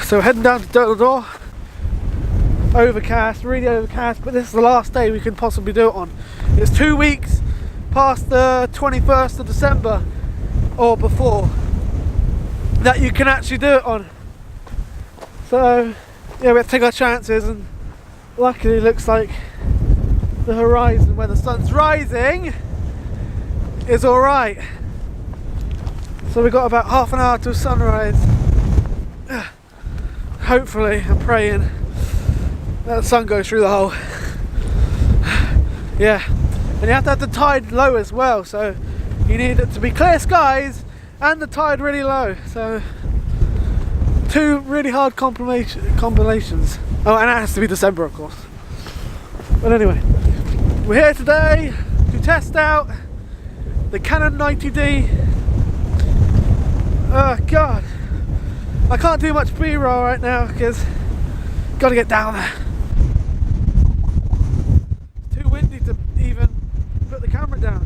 So we're heading down to Durdle. Overcast, really overcast, but this is the last day we could possibly do it on. It's 2 weeks past the 21st of December or before that you can actually do it on. So yeah, we have to take our chances, and luckily it looks like the horizon where the sun's rising is alright. So we've got about half an hour to sunrise. Hopefully, I'm praying that the sun goes through the hole. Yeah, and you have to have the tide low as well, so you need it to be clear skies and the tide really low. So two really hard combinations. Oh, and it has to be December, of course. But anyway, we're here today to test out the Canon 90d. Oh god, I can't do much B-roll right now because got to get down there. It's too windy to even put the camera down.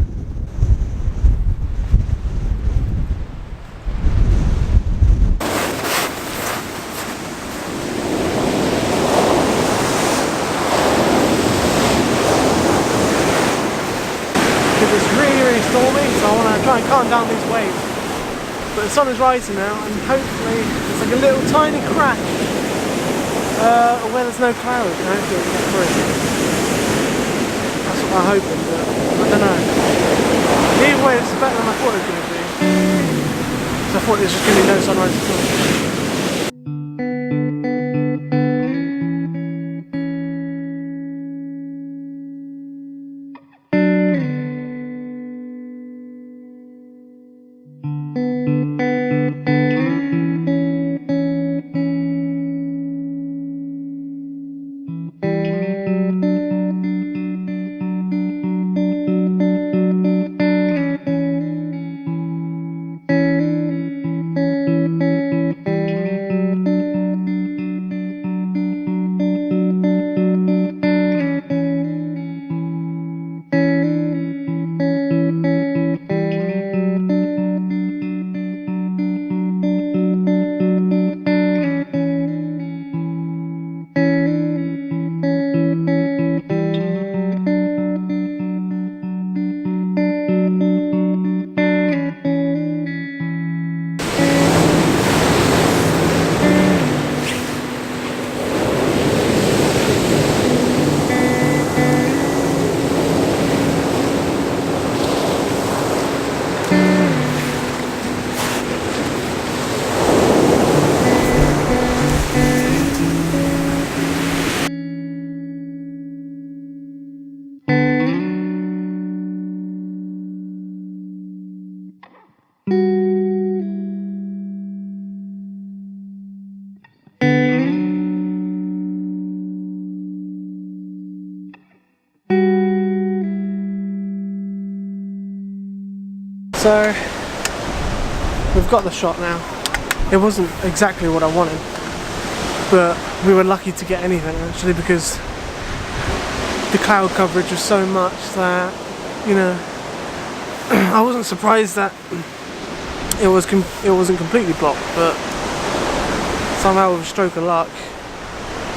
It's really stormy, so I want to try and calm down these waves. But the sun is rising now, and hopefully there's like a little tiny crack where there's no clouds, and hopefully it'll get through. That's what I'm hoping, but I don't know. Either way, it's better than I thought it was going to be. So I thought it was just going to be no sunrise at all. So we've got the shot now. It wasn't exactly what I wanted, but we were lucky to get anything actually, because the cloud coverage was so much that, you know, I wasn't surprised that it wasn't completely blocked, but somehow with a stroke of luck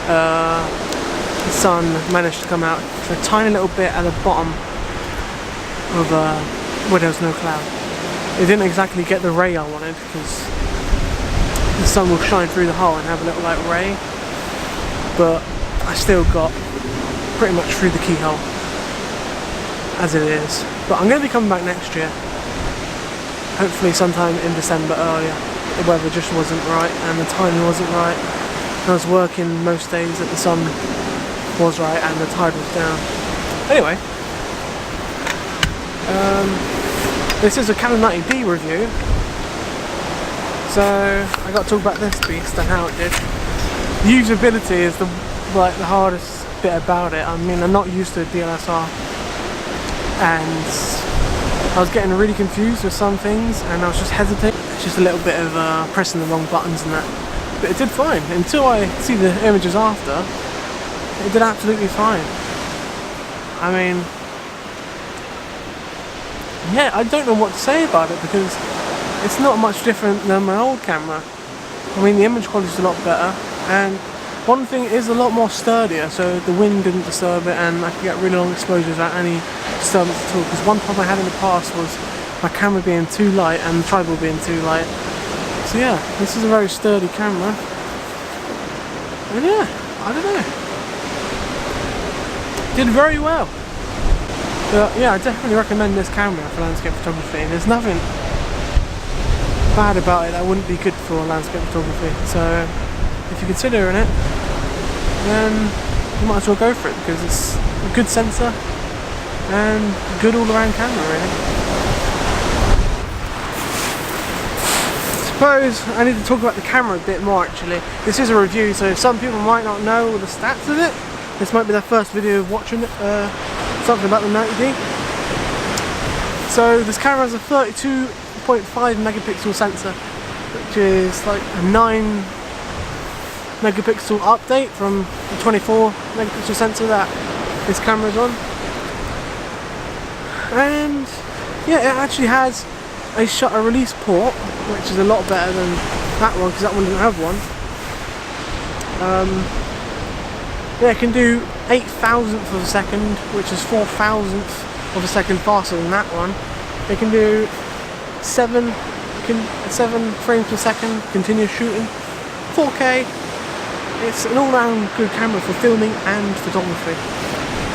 the sun managed to come out for a tiny little bit at the bottom of where there was no cloud. It didn't exactly get the ray I wanted, because the sun will shine through the hole and have a little like ray, but I still got pretty much through the keyhole as it is. But I'm going to be coming back next year, hopefully sometime in December earlier. The weather just wasn't right and the timing wasn't right. I was working most days that the sun was right and the tide was down. Anyway, this is a Canon 90d review, so I got to talk about this beast and how it did. Usability is the hardest bit about it. I mean, I'm not used to a DSLR, and I was getting really confused with some things, and I was just hesitating. It's just a little bit of pressing the wrong buttons and that. But it did fine until I see the images after. It did absolutely fine. I mean, yeah, I don't know what to say about it, because it's not much different than my old camera. I mean, the image quality is a lot better, and one thing is a lot more sturdier, so the wind didn't disturb it, and I could get really long exposures without any disturbance at all. Because one problem I had in the past was my camera being too light and the tripod being too light. So yeah, this is a very sturdy camera, and yeah, I don't know, did very well. But yeah, I definitely recommend this camera for landscape photography. There's nothing bad about it that wouldn't be good for landscape photography. So if you're considering it, then you might as well go for it, because it's a good sensor and good all-around camera, really. I suppose I need to talk about the camera a bit more actually. This is a review, so some people might not know the stats of it. This might be their first video of watching something about the 90D. So this camera has a 32.5 megapixel sensor, which is like a 9 megapixel update from the 24 megapixel sensor that this camera is on. And yeah, it actually has a shutter release port, which is a lot better than that one, because that one didn't have one. Yeah, it can do 8,000th of a second, which is 4,000th of a second faster than that one. It can do 7 frames per second continuous shooting, 4K. It's an all-round good camera for filming and photography.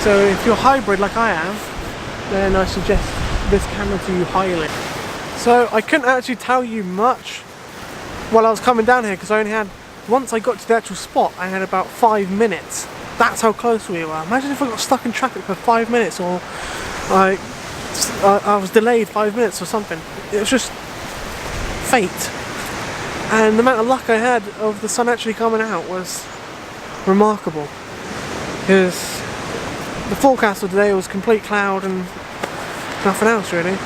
So if you're hybrid like I am, then I suggest this camera to you highly. So I couldn't actually tell you much while I was coming down here, because I only had, once I got to the actual spot, I had about 5 minutes. That's how close we were. Imagine if I got stuck in traffic for 5 minutes, or like I was delayed 5 minutes or something. It was just fate. And the amount of luck I had of the sun actually coming out was remarkable, because the forecast of today was complete cloud and nothing else really.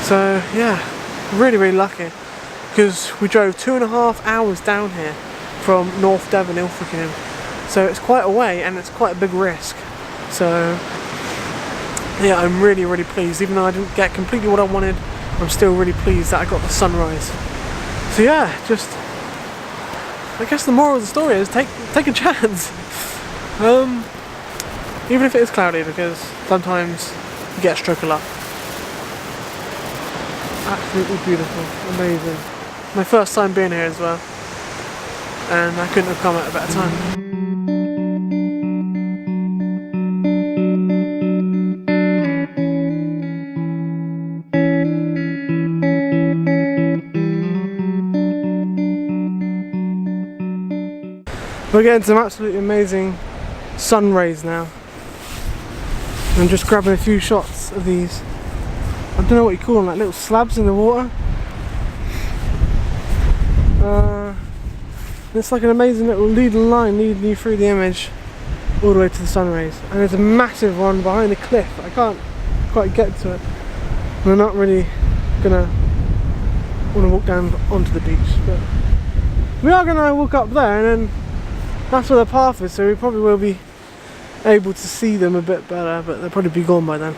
So yeah, really lucky, because we drove 2.5 hours down here from North Devon, Ilfracombe. So it's quite a way, and it's quite a big risk. So yeah, I'm really pleased. Even though I didn't get completely what I wanted, I'm still really pleased that I got the sunrise. So yeah, just, I guess the moral of the story is take a chance. Even if it is cloudy, because sometimes you get a stroke of luck. Absolutely beautiful, amazing. My first time being here as well, and I couldn't have come at a better time. We're getting some absolutely amazing sun rays now. I'm just grabbing a few shots of these, I don't know what you call them, like little slabs in the water. It's like an amazing little leading line leading you through the image all the way to the sun rays. And there's a massive one behind the cliff. I can't quite get to it. And I'm not really gonna want to walk down onto the beach, but we are gonna walk up there, and then that's where the path is, so we probably will be able to see them a bit better, but they'll probably be gone by then.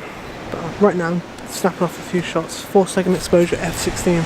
But right now, snapping off a few shots. 4-second exposure, f16.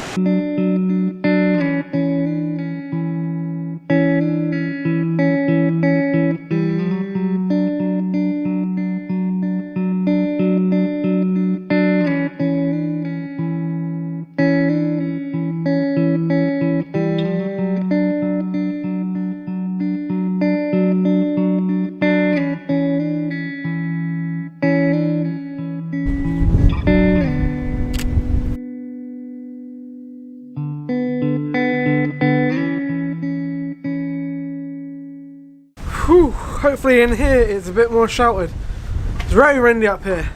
Whew, hopefully in here it's a bit more sheltered. It's very windy up here.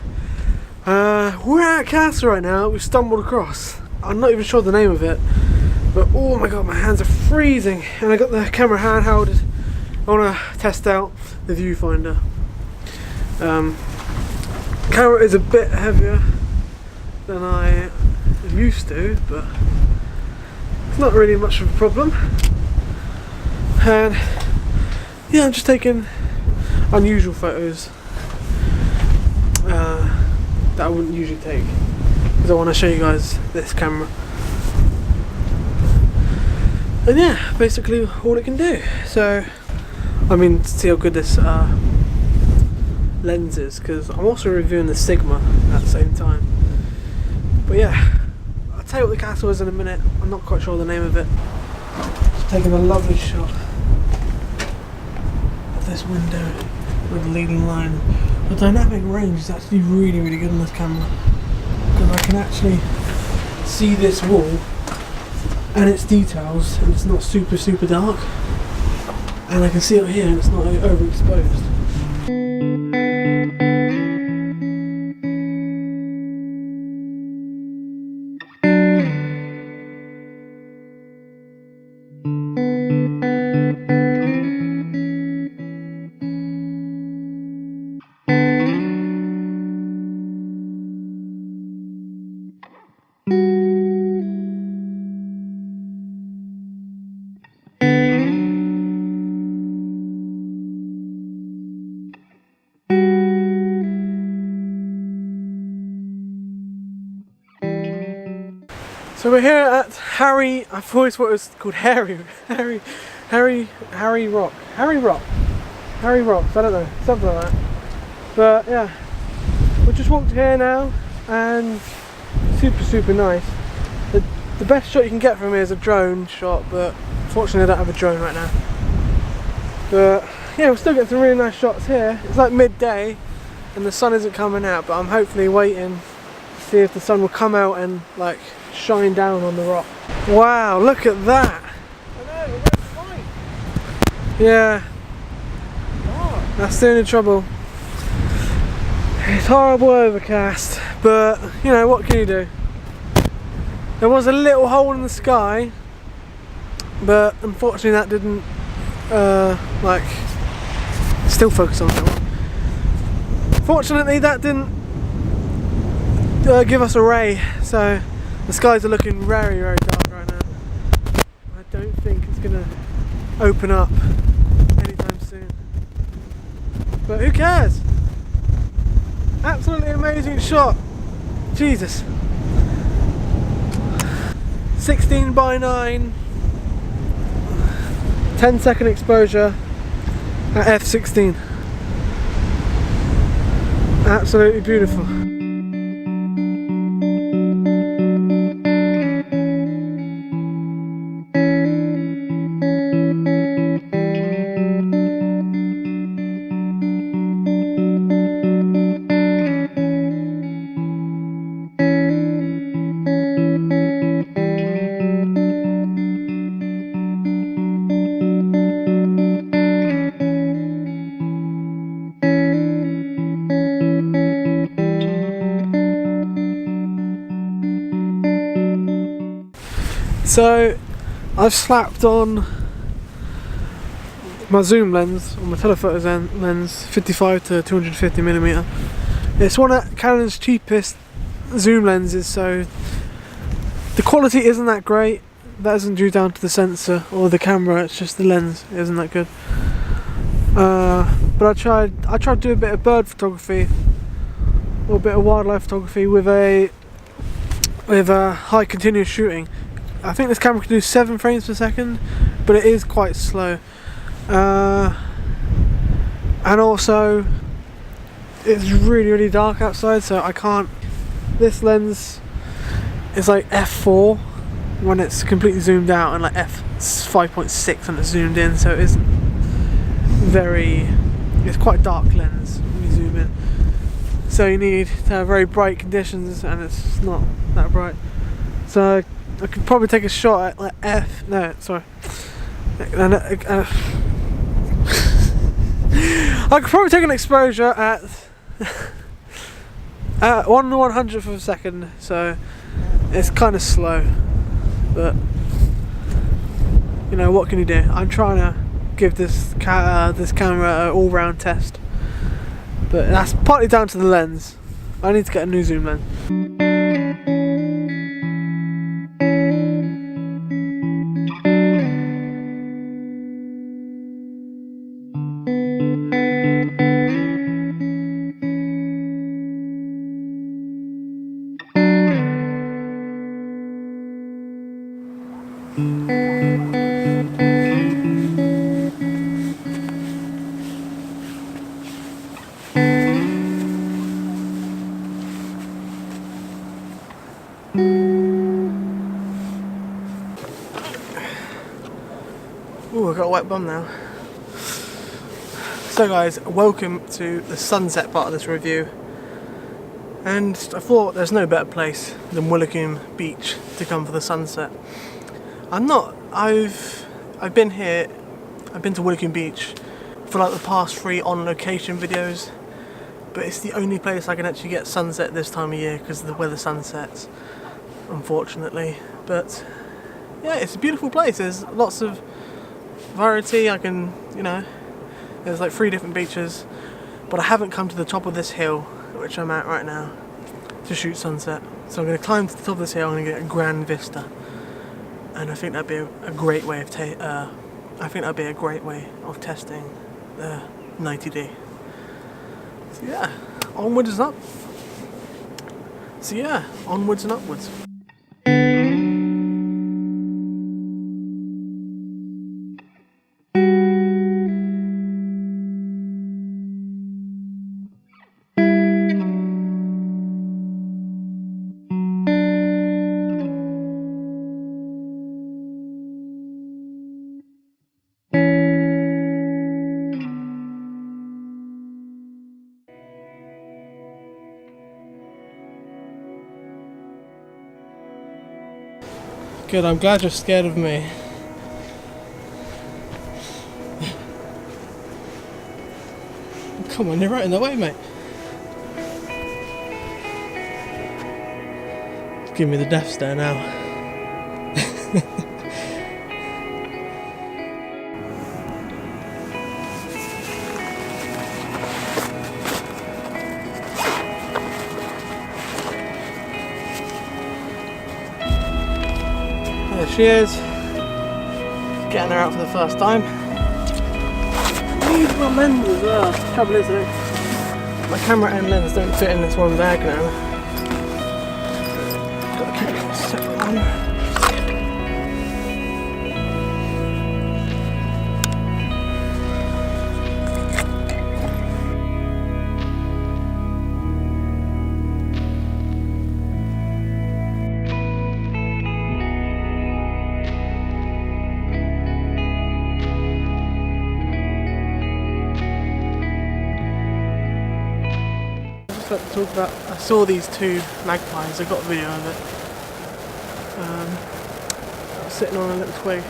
We're at a castle right now we stumbled across. I'm not even sure the name of it, but oh my god, my hands are freezing, and I got the camera handheld. I want to test out the viewfinder. Camera is a bit heavier than I used to, but it's not really much of a problem. And yeah, I'm just taking unusual photos that I wouldn't usually take, because I want to show you guys this camera. And yeah, basically all it can do. So, I mean, to see how good this lens is, because I'm also reviewing the Sigma at the same time. But yeah, I'll tell you what the castle is in a minute. I'm not quite sure the name of it. Just taking a lovely shot of this window with the leading line. The dynamic range is actually really, really good on this camera, because I can actually see this wall and its details, and it's not super dark, and I can see it here and it's not overexposed. So we're here at Harry, I've always thought it was called Harry Rock, I don't know, something like that. But yeah, we just walked here now, and super nice. The best shot you can get from here is a drone shot, but unfortunately I don't have a drone right now. But yeah, we'll still get some really nice shots here. It's like midday and the sun isn't coming out, but I'm hopefully waiting to see if the sun will come out and like shine down on the rock. Wow, look at that! I know, we're going to yeah, that's the only trouble. It's horrible overcast, but you know, what can you do? There was a little hole in the sky, but unfortunately that didn't like still focus on that one. Fortunately that didn't give us a ray, so the skies are looking very dark right now. I don't think it's gonna open up anytime soon, but who cares? Absolutely amazing shot. Jesus. 16:9, 10-second exposure at f16. Absolutely beautiful. So I've slapped on my zoom lens, on my telephoto lens, 55 to 250mm. It's one of Canon's cheapest zoom lenses, so the quality isn't that great. That isn't due down to the sensor or the camera, it's just the lens isn't that good. But I tried to do a bit of bird photography or a bit of wildlife photography with a high continuous shooting. I think this camera can do 7 frames per second, but it is quite slow. And also it's really dark outside, so I can't. This lens is like f4 when it's completely zoomed out, and like f5.6 when it's zoomed in, so it isn't very. It's quite a dark lens when you zoom in. So you need to have very bright conditions, and it's not that bright. So I could probably take a shot at like I could probably take an exposure at 1/100th of a second, so it's kind of slow, but you know, what can you do? I'm trying to give this camera an all-round test, but that's partly down to the lens. I need to get a new zoom lens. got a wet bum now. So guys, welcome to the sunset part of this review. And I thought there's no better place than Woolacombe Beach to come for the sunset. I've been here, I've been to Woolacombe Beach for like the past 3 on location videos, but it's the only place I can actually get sunset this time of year because of the weather sunsets, unfortunately. But yeah, it's a beautiful place. There's lots of variety. I can, you know, there's like 3 different beaches, but I haven't come to the top of this hill, which I'm at right now, to shoot sunset. So I'm going to climb to the top of this hill and get a grand vista, and I think that'd be a great way of testing the 90d. So yeah, onwards and upwards. Good, I'm glad you're scared of me. Come on, you're right in the way, mate. Give me the death stare now. There she is, getting her out for the first time. I need my lens as well. The trouble is though, my camera and lens don't fit in this one bag now. Got to keep it separate one. To talk about, I saw these 2 magpies, I got a video of it. I was sitting on a little twig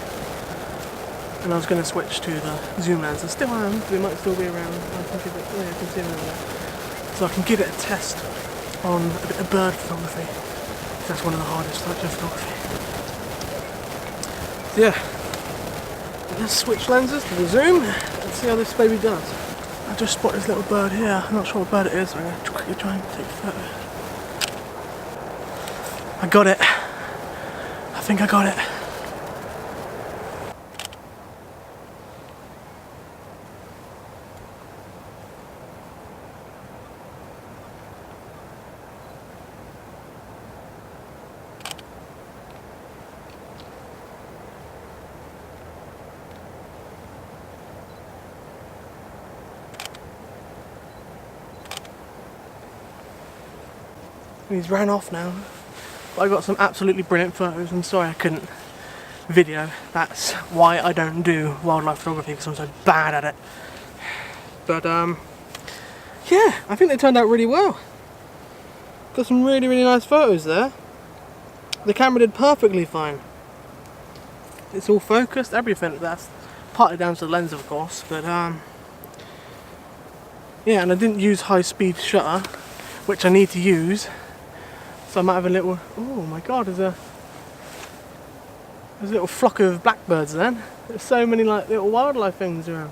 and I was going to switch to the zoom lens. I still am, but it might still be around. I can give it, yeah, I can see it over there. So I can give it a test on a bit of bird photography. That's one of the hardest types of photography. So yeah, let's switch lenses to the zoom and see how this baby does. I just spotted this little bird here. I'm not sure what bird it is, so I'm going to quickly try and take a photo. I got it. I think I got it. He's ran off now, but I got some absolutely brilliant photos. I'm sorry I couldn't video. That's why I don't do wildlife photography, because I'm so bad at it. But yeah, I think they turned out really well. Got some really nice photos there. The camera did perfectly fine. It's all focused, everything. That's partly down to the lens, of course, but yeah, and I didn't use high-speed shutter, which I need to use. So I might have a little, oh my god, there's a little flock of blackbirds then. There's so many like little wildlife things around.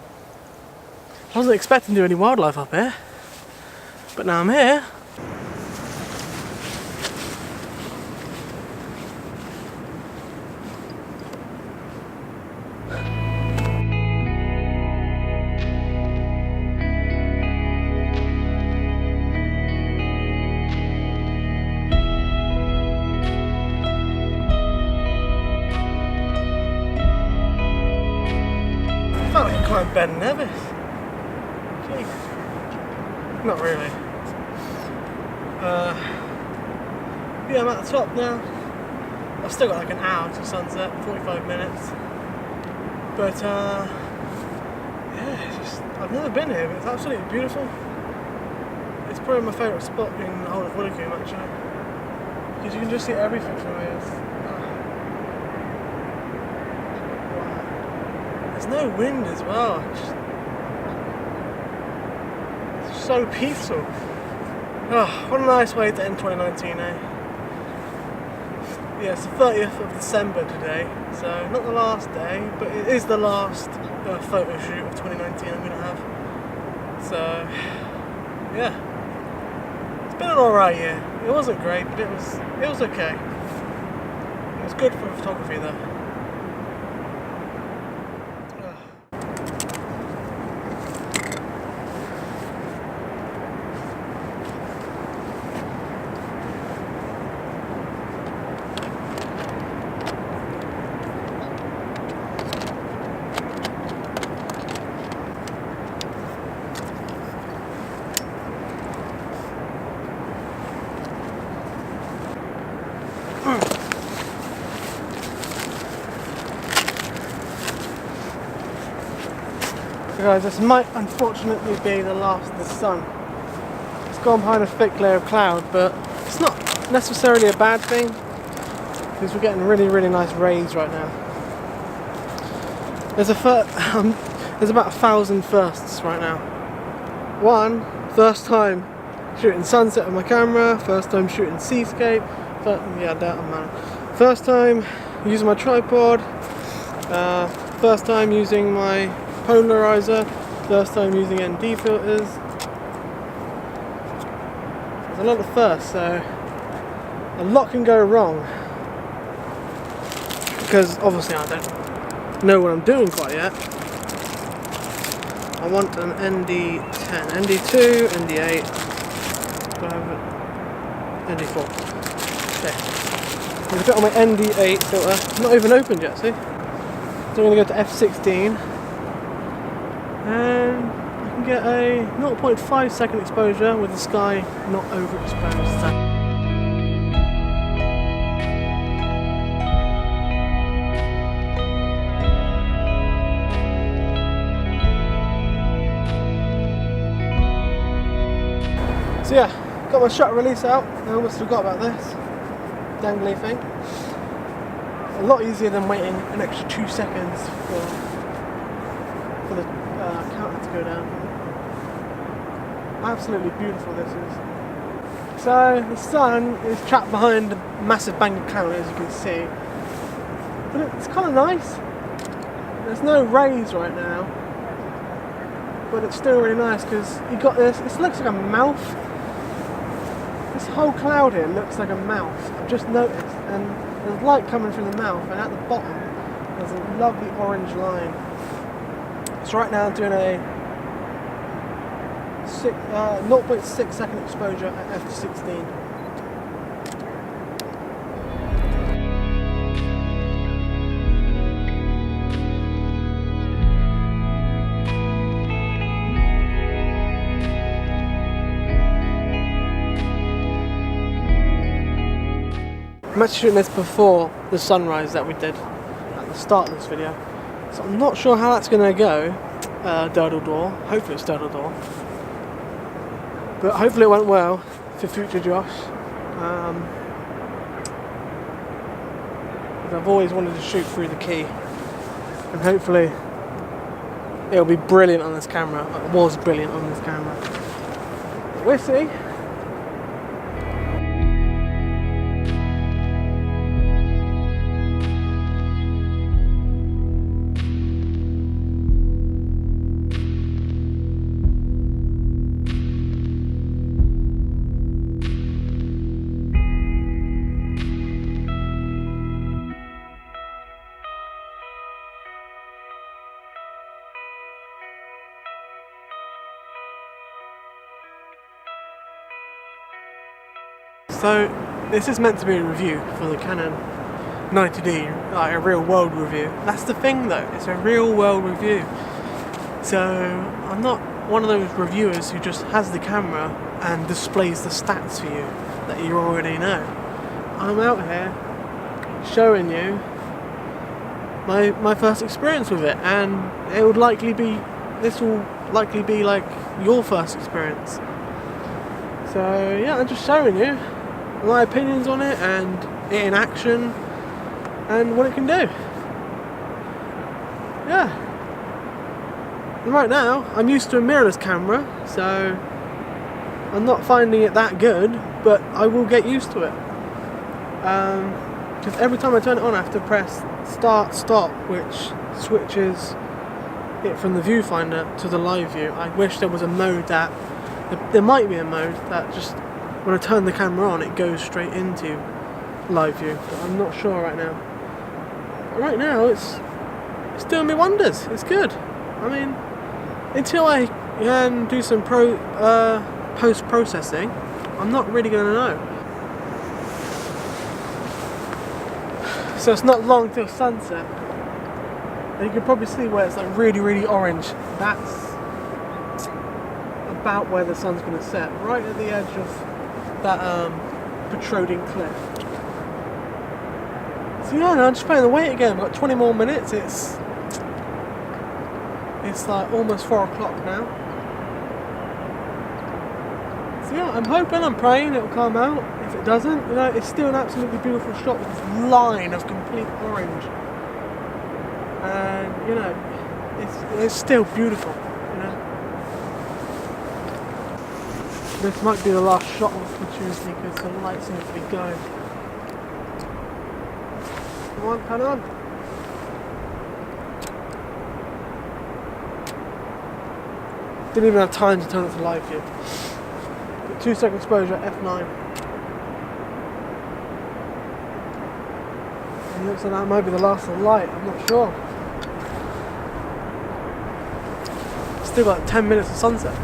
I wasn't expecting to do any wildlife up here, but now I'm here. Climb Ben Nevis. Jeez. Not really. Yeah, I'm at the top now. I've still got like an hour to sunset, 45 minutes. But yeah, it's just, I've never been here, but it's absolutely beautiful. It's probably my favourite spot in the whole of Woolacombe actually, because you can just see everything from here. Wow. There's no wind as well. It's so peaceful. Oh, what a nice way to end 2019, eh? Yeah, it's the 30th of December today, so not the last day, but it is the last photo shoot of 2019 I'm going to have. So, yeah. It's been an alright year. It wasn't great, but it was okay. It was good for photography though. Guys, this might unfortunately be the last of the sun. It's gone behind a thick layer of cloud, but it's not necessarily a bad thing because we're getting really nice rays right now. There's about 1,000 firsts right now. First time shooting sunset with my camera, first time shooting seascape, first time using my tripod, first time using my polarizer, first time using ND filters. There's a lot of firsts, so a lot can go wrong because obviously I don't know what I'm doing quite yet. I want an ND10, ND2, ND8, ND4. Okay. There's a bit on my ND8 filter, not even opened yet, see? So I'm going to go to f16. And I can get a 0.5 second exposure with the sky not overexposed. So yeah, got my shutter release out. I almost forgot about this dangly thing. A lot easier than waiting an extra 2 seconds for the counter to go down. Absolutely beautiful this is. So the sun is trapped behind a massive bank of cloud, as you can see, but it's kind of nice. There's no rays right now, but it's still really nice because you got this. It looks like a mouth. This whole cloud here looks like a mouth. I've just noticed, and there's light coming from the mouth, and at the bottom there's a lovely orange line. So right now I'm doing a 0.6 second exposure at f16. I'm actually shooting this before the sunrise that we did at the start of this video. So I'm not sure how that's going to go, Durdle door. Hopefully it's Durdle door. But hopefully it went well for future Josh. I've always wanted to shoot through the key. And hopefully it'll be brilliant on this camera. It was brilliant on this camera. We'll see. So this is meant to be a review for the Canon 90d, like a real world review. That's the thing though, it's a real world review. So I'm not one of those reviewers who just has the camera and displays the stats for you that you already know. I'm out here showing you my first experience with it, and this will likely be like your first experience. So yeah, I'm just showing you my opinions on it and it in action and what it can do. Yeah. And right now I'm used to a mirrorless camera, so I'm not finding it that good, but I will get used to it. Because every time I turn it on I have to press start stop, which switches it from the viewfinder to the live view. I wish there was a mode that there might be a mode that just when I turn the camera on it goes straight into live view, but I'm not sure right now. But right now it's doing me wonders. It's good. I mean, until I can do some post-processing, I'm not really going to know. So it's not long till sunset. And you can probably see where it's like really, really orange. That's about where the sun's going to set, right at the edge of that protruding cliff. So yeah, I'm just playing the weight again. I've got 20 more minutes. It's like almost 4 o'clock now. So yeah, I'm hoping, I'm praying it'll come out. If it doesn't, you know, it's still an absolutely beautiful shot with this line of complete orange. And you know, it's still beautiful, you know. This might be the last shot for Tuesday because the light seems to be going. Come on, pan on. Didn't even have time to turn it to live view. 2-second exposure, f9. And it looks like that might be the last of the light, I'm not sure. Still got 10 minutes of sunset.